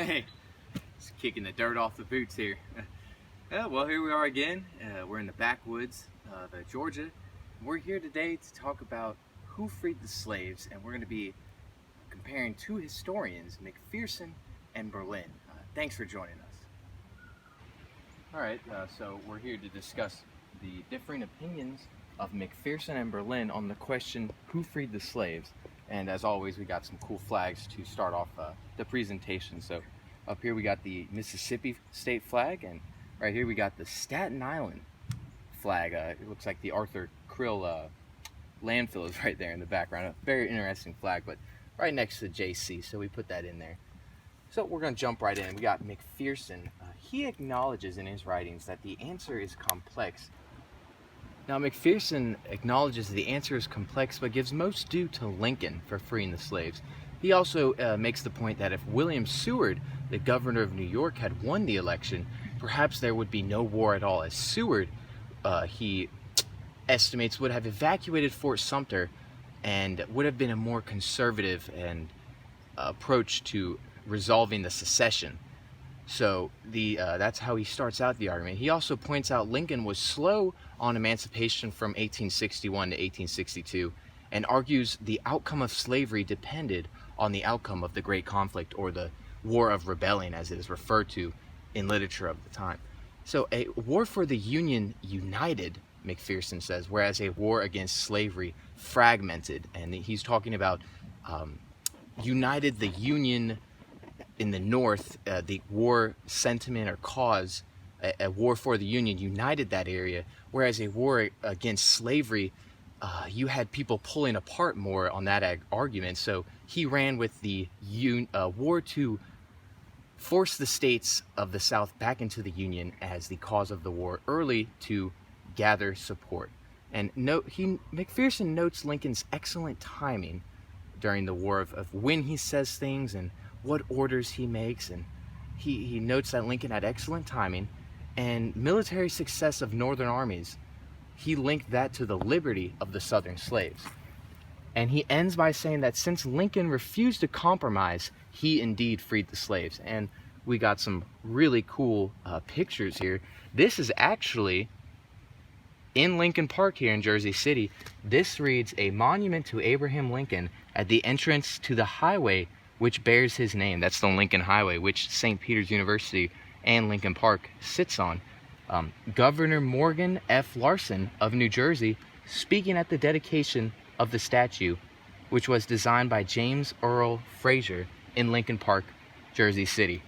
Hey, just kicking the dirt off the boots here. Well, here we are again. We're in the backwoods of Georgia. We're here today to talk about who freed the slaves, and we're going to be comparing two historians, McPherson and Berlin. Thanks for joining us. All right, so we're here to discuss the differing opinions of McPherson and Berlin on the question, who freed the slaves? And as always, we got some cool flags to start off the presentation. So up here we got the Mississippi state flag, and right here we got the Staten Island flag. It looks like the Arthur Krill landfill is right there in the background. A very interesting flag, but right next to JC, so we put that in there. So we're going to jump right in. We got McPherson. He acknowledges in his writings that the answer is complex. Now, McPherson acknowledges the answer is complex, but gives most due to Lincoln for freeing the slaves. He also makes the point that if William Seward, the governor of New York, had won the election, perhaps there would be no war at all, as Seward, he estimates, would have evacuated Fort Sumter and would have been a more conservative and approach to resolving the secession. So that's how he starts out the argument. He also points out Lincoln was slow on emancipation from 1861 to 1862 and argues the outcome of slavery depended on the outcome of the Great Conflict, or the War of Rebellion as it is referred to in literature of the time. So a war for the Union united, McPherson says, whereas a war against slavery fragmented. And he's talking about united the Union in the North, the war sentiment or cause, a war for the Union united that area, whereas a war against slavery, you had people pulling apart more on that argument. So he ran with the war to force the states of the South back into the Union as the cause of the war, early to gather support. And McPherson notes Lincoln's excellent timing during the war of when he says things and what orders he makes, and he notes that Lincoln had excellent timing and military success of Northern armies. He linked that to the liberty of the Southern slaves. And he ends by saying that since Lincoln refused to compromise, he indeed freed the slaves. And we got some really cool pictures here. This is actually in Lincoln Park here in Jersey City. This reads, "A monument to Abraham Lincoln at the entrance to the highway which bears his name." That's the Lincoln Highway, which St. Peter's University and Lincoln Park sits on. Governor Morgan F. Larson of New Jersey speaking at the dedication of the statue, which was designed by James Earl Fraser in Lincoln Park, Jersey City.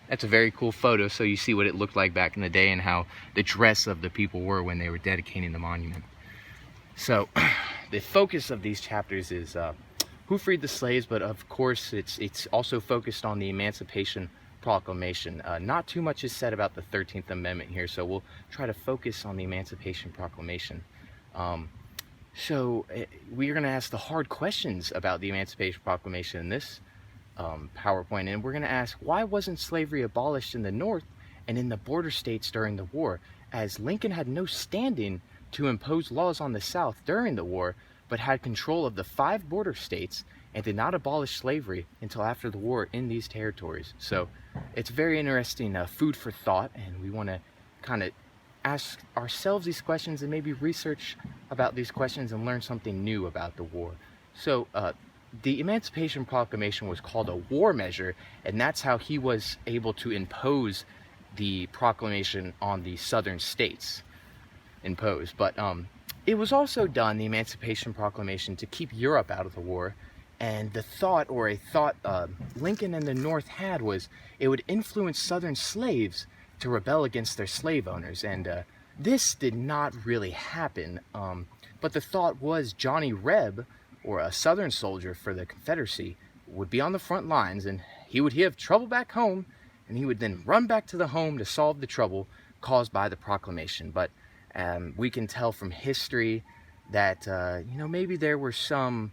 That's a very cool photo, so you see what it looked like back in the day and how the dress of the people were when they were dedicating the monument. So the focus of these chapters is who freed the slaves, but of course it's also focused on the Emancipation Proclamation. Not too much is said about the 13th Amendment here, so we'll try to focus on the Emancipation Proclamation. So we're going to ask the hard questions about the Emancipation Proclamation in this PowerPoint, and we're going to ask, why wasn't slavery abolished in the North and in the border states during the war, as Lincoln had no standing to impose laws on the South during the war, but had control of the 5 border states and did not abolish slavery until after the war in these territories. So it's very interesting food for thought, and we want to kind of ask ourselves these questions and maybe research about these questions and learn something new about the war. So the Emancipation Proclamation was called a war measure, and that's how he was able to impose the proclamation on the southern states. But it was also done, the Emancipation Proclamation, to keep Europe out of the war. And the thought Lincoln and the North had was it would influence Southern slaves to rebel against their slave owners. And this did not really happen. But the thought was Johnny Reb, or a Southern soldier for the Confederacy, would be on the front lines, and he would have trouble back home, and he would then run back to the home to solve the trouble caused by the proclamation. But we can tell from history that maybe there were some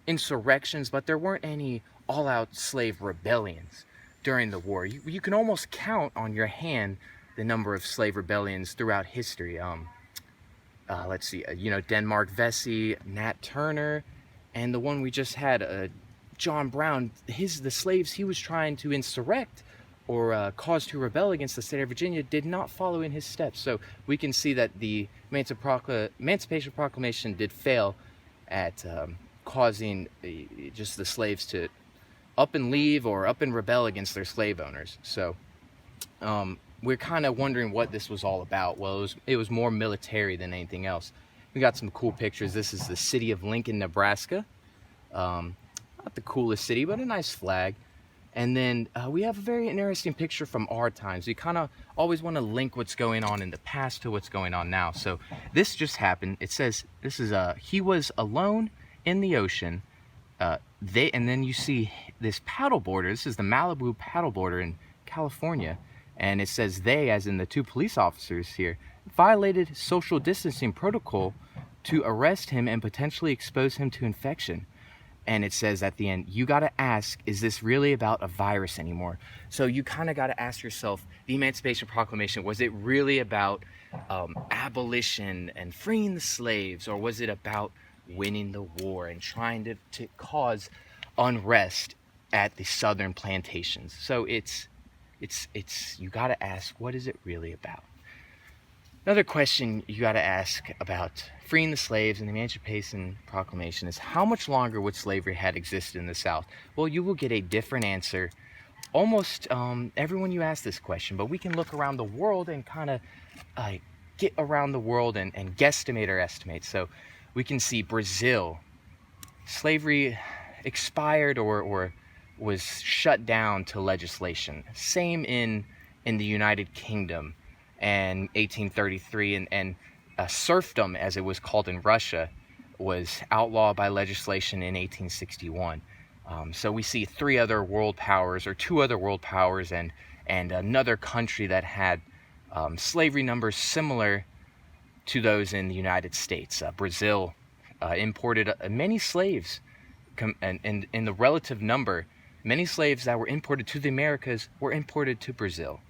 insurrections, but there weren't any all-out slave rebellions during the war. You can almost count on your hand the number of slave rebellions throughout history. Let's see, Denmark Vesey, Nat Turner, and the one we just had, John Brown, the slaves he was trying to insurrect or cause to rebel against the state of Virginia did not follow in his steps. So we can see that the Emancipation Proclamation did fail at causing just the slaves to up and leave or up and rebel against their slave owners. So we're kind of wondering what this was all about. Well, it was more military than anything else. We got some cool pictures. This is the city of Lincoln, Nebraska. Not the coolest city, but a nice flag. And then we have a very interesting picture from our times. We kind of always want to link what's going on in the past to what's going on now. So this just happened. It says this is he was alone in the ocean. And then you see this paddleboarder. This is the Malibu paddleboarder in California, and it says they, as in the two police officers here, violated social distancing protocol to arrest him and potentially expose him to infection. And it says at the end, you got to ask, is this really about a virus anymore? So you kind of got to ask yourself, the Emancipation Proclamation, was it really about abolition and freeing the slaves, or was it about winning the war and trying to cause unrest at the southern plantations? So it's you got to ask, what is it really about? Another question you got to ask about freeing the slaves and the Emancipation Proclamation is, how much longer would slavery had existed in the South? Well, you will get a different answer almost everyone you ask this question, but we can look around the world and kind of get around the world and guesstimate or estimate. So we can see Brazil, slavery expired or was shut down to legislation. Same in the United Kingdom and 1833, and serfdom, as it was called in Russia, was outlawed by legislation in 1861. So we see three other world powers, or two other world powers, and another country that had slavery numbers similar to those in the United States. Brazil imported many slaves, and in the relative number, many slaves that were imported to the Americas were imported to Brazil.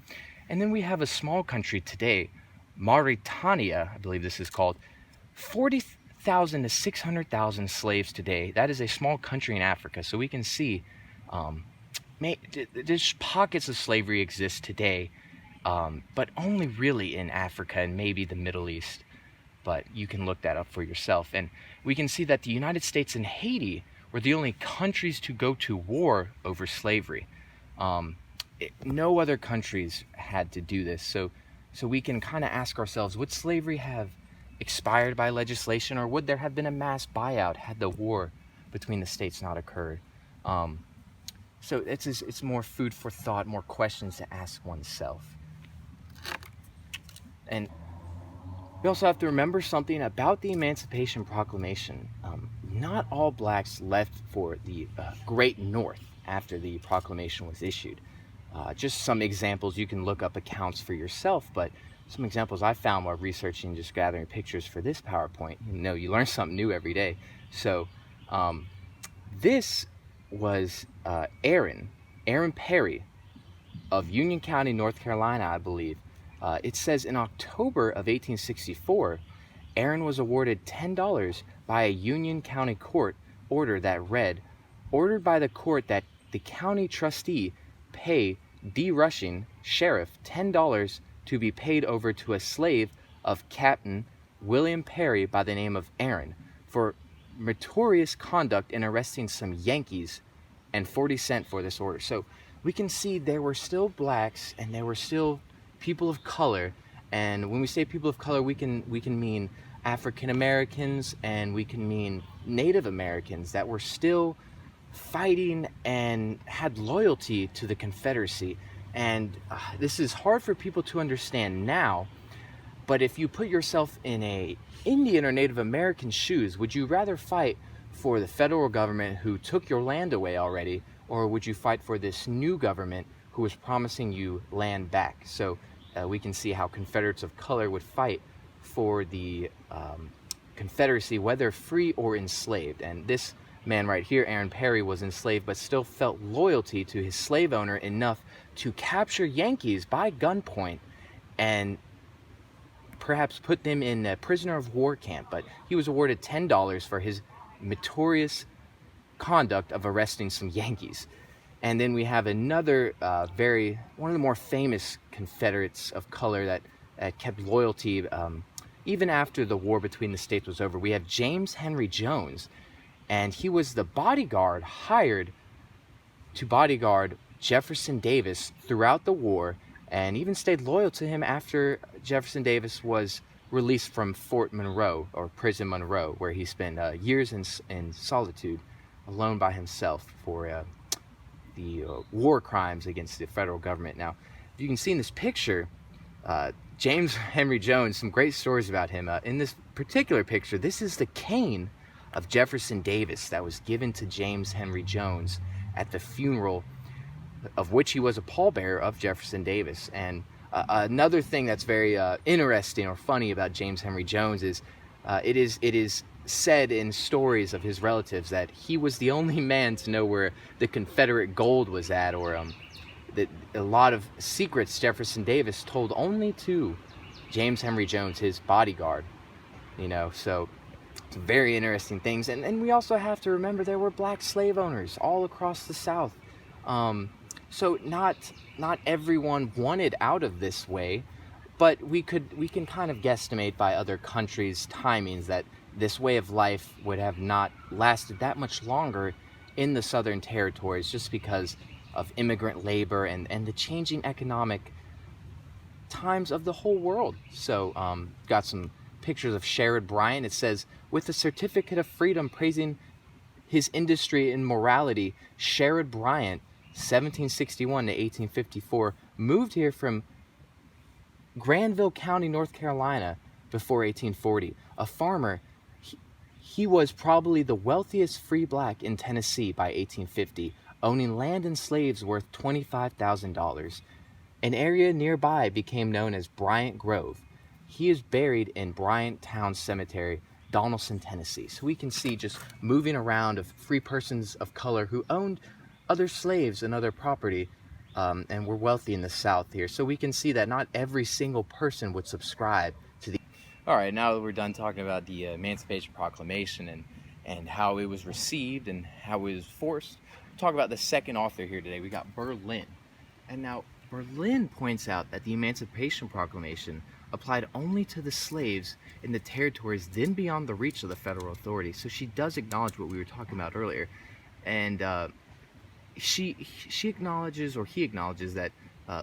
And then we have a small country today, Mauritania, I believe this is called, 40,000 to 600,000 slaves today. That is a small country in Africa. So we can see there's pockets of slavery exist today, but only really in Africa and maybe the Middle East. But you can look that up for yourself. And we can see that the United States and Haiti were the only countries to go to war over slavery. No other countries had to do this. So we can kind of ask ourselves, would slavery have expired by legislation, or would there have been a mass buyout had the war between the states not occurred? So it's more food for thought, more questions to ask oneself. And we also have to remember something about the Emancipation Proclamation. Not all blacks left for the Great North after the proclamation was issued. Just some examples, you can look up accounts for yourself, but some examples I found while researching, just gathering pictures for this PowerPoint. You learn something new every day. So this was Aaron Perry of Union County, North Carolina, I believe. It says in October of 1864, Aaron was awarded $10 by a Union County court order that read, ordered by the court that the county trustee pay D. Rushing, sheriff, $10 to be paid over to a slave of Captain William Perry by the name of Aaron for meritorious conduct in arresting some Yankees, and 40 cents for this order. So we can see there were still blacks and there were still people of color. And when we say people of color, we can mean African Americans, and we can mean Native Americans that were still fighting and had loyalty to the Confederacy. And this is hard for people to understand now, but if you put yourself in a Indian or Native American shoes, would you rather fight for the federal government who took your land away already, or would you fight for this new government who was promising you land back? So we can see how Confederates of color would fight for the Confederacy, whether free or enslaved. And this man right here, Aaron Perry, was enslaved but still felt loyalty to his slave owner enough to capture Yankees by gunpoint and perhaps put them in a prisoner of war camp. But he was awarded $10 for his meritorious conduct of arresting some Yankees. And then we have another one of the more famous Confederates of color that kept loyalty even after the war between the states was over. We have James Henry Jones, and he was the bodyguard hired to bodyguard Jefferson Davis throughout the war, and even stayed loyal to him after Jefferson Davis was released from Fort Monroe, or Prison Monroe, where he spent years in solitude, alone by himself for the war crimes against the federal government. Now, you can see in this picture, James Henry Jones, some great stories about him. In this particular picture, this is the cane of Jefferson Davis that was given to James Henry Jones at the funeral of which he was a pallbearer of Jefferson Davis. And another thing that's very interesting or funny about James Henry Jones is it is said in stories of his relatives that he was the only man to know where the Confederate gold was at, or that a lot of secrets Jefferson Davis told only to James Henry Jones, his bodyguard. So it's very interesting things. And we also have to remember there were black slave owners all across the South. So not everyone wanted out of this way, but we can kind of guesstimate by other countries' timings that this way of life would have not lasted that much longer in the Southern territories, just because of immigrant labor and the changing economic times of the whole world. So got some pictures of Sherrod Bryant. It says, with a certificate of freedom praising his industry and morality, Sherrod Bryant, 1761 to 1854, moved here from Granville County, North Carolina, before 1840. A farmer, he was probably the wealthiest free black in Tennessee by 1850, owning land and slaves worth $25,000. An area nearby became known as Bryant Grove. He is buried in Bryant Town Cemetery, Donelson, Tennessee. So we can see just moving around of free persons of color who owned other slaves and other property, and were wealthy in the South here. So we can see that not every single person would subscribe to the... All right, now that we're done talking about the Emancipation Proclamation and how it was received and how it was forced, we'll talk about the second author here today. We got Berlin. And now Berlin points out that the Emancipation Proclamation applied only to the slaves in the territories then beyond the reach of the federal authorities. So she does acknowledge what we were talking about earlier. And she acknowledges, or he acknowledges, that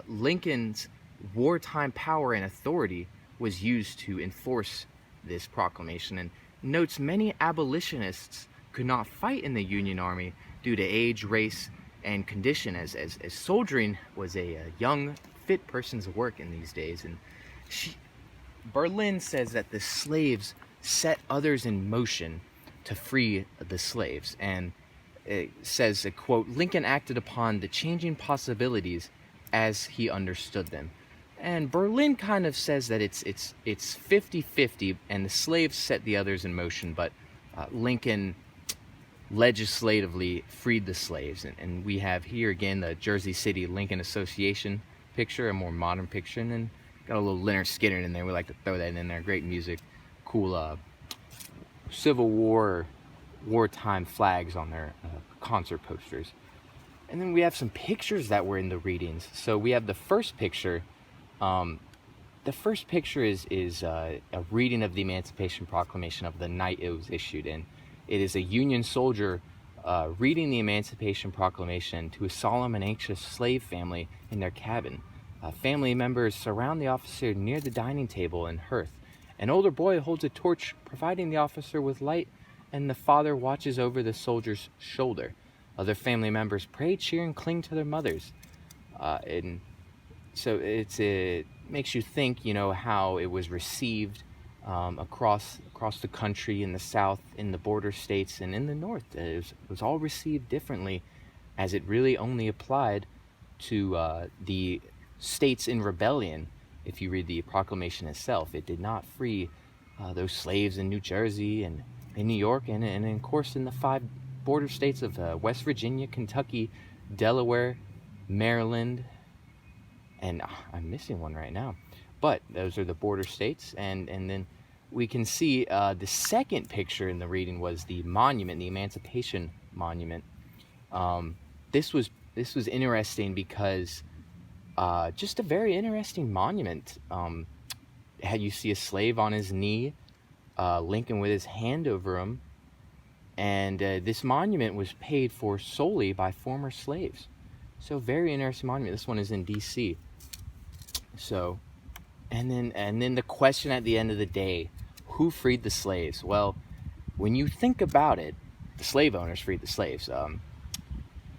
Lincoln's wartime power and authority was used to enforce this proclamation, and notes many abolitionists could not fight in the Union Army due to age, race, and condition, as soldiering was a young, fit person's work in these days. And Berlin says that the slaves set others in motion to free the slaves, and it says, quote, Lincoln acted upon the changing possibilities as he understood them. And Berlin kind of says that it's 50-50, and the slaves set the others in motion, but Lincoln legislatively freed the slaves. And we have here again the Jersey City Lincoln Association picture, a more modern picture, and then got a little Lynyrd Skynyrd in there. We like to throw that in there. Great music, cool Civil War, wartime flags on their concert posters. And then we have some pictures that were in the readings. So we have the first picture. The first picture is a reading of the Emancipation Proclamation of the night it was issued, and it is a Union soldier reading the Emancipation Proclamation to a solemn and anxious slave family in their cabin. Family members surround the officer near the dining table and hearth. An older boy holds a torch, providing the officer with light, and the father watches over the soldier's shoulder. Other family members pray, cheer, and cling to their mothers. And so it makes you think, how it was received across the country, in the South, in the border states, and in the North. It was all received differently, as it really only applied to the states in rebellion. If you read the proclamation itself, it did not free those slaves in New Jersey and in New York, and of course in the 5 border states of West Virginia, Kentucky, Delaware, Maryland, and I'm missing one right now. But those are the border states, and then we can see the second picture in the reading was the monument, the Emancipation Monument. This was interesting because just a very interesting monument. You see a slave on his knee, Lincoln with his hand over him, and this monument was paid for solely by former slaves. So very interesting monument. This one is in D.C. So, and then the question at the end of the day, who freed the slaves? Well, when you think about it, the slave owners freed the slaves.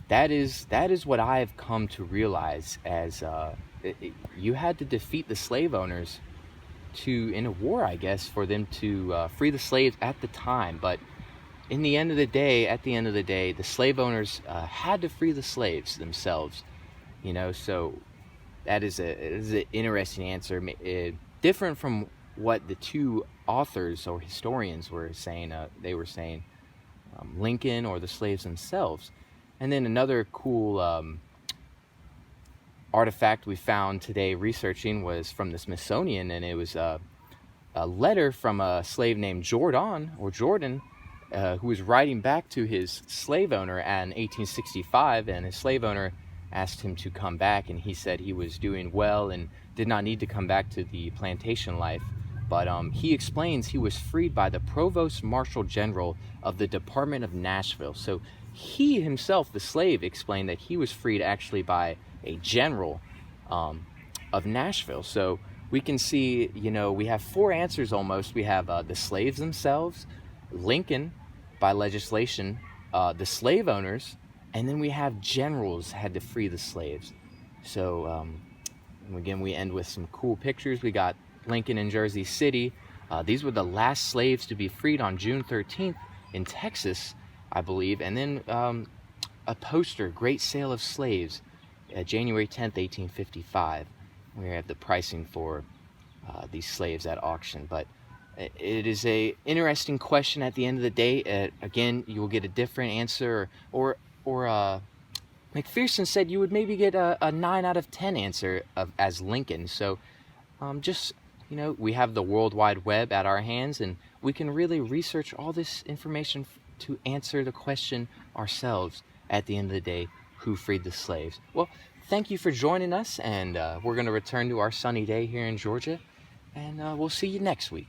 That is what I have come to realize as you had to defeat the slave owners in a war, I guess, for them to free the slaves at the time. But at the end of the day, the slave owners had to free the slaves themselves. So that is an interesting answer, different from what the two authors or historians were saying. They were saying Lincoln or the slaves themselves. And then another cool artifact we found today researching was from the Smithsonian, and it was a letter from a slave named Jordan, who was writing back to his slave owner in 1865, and his slave owner asked him to come back, and he said he was doing well and did not need to come back to the plantation life. But he explains he was freed by the Provost Marshal General of the Department of Nashville. So he himself, the slave, explained that he was freed actually by a general of Nashville. So we can see, we have four answers almost. We have the slaves themselves, Lincoln by legislation, the slave owners, and then we have generals had to free the slaves. So again, we end with some cool pictures. We got Lincoln in Jersey City. These were the last slaves to be freed on June 13th in Texas, I believe. And then a poster, Great Sale of Slaves, January 10th, 1855. We have the pricing for these slaves at auction. But it is a interesting question at the end of the day. Again, you will get a different answer, or McPherson said you would maybe get a 9 out of 10 answer as Lincoln. So we have the World Wide Web at our hands, and we can really research all this information to answer the question ourselves at the end of the day, who freed the slaves? Well, thank you for joining us, and we're going to return to our sunny day here in Georgia, and we'll see you next week.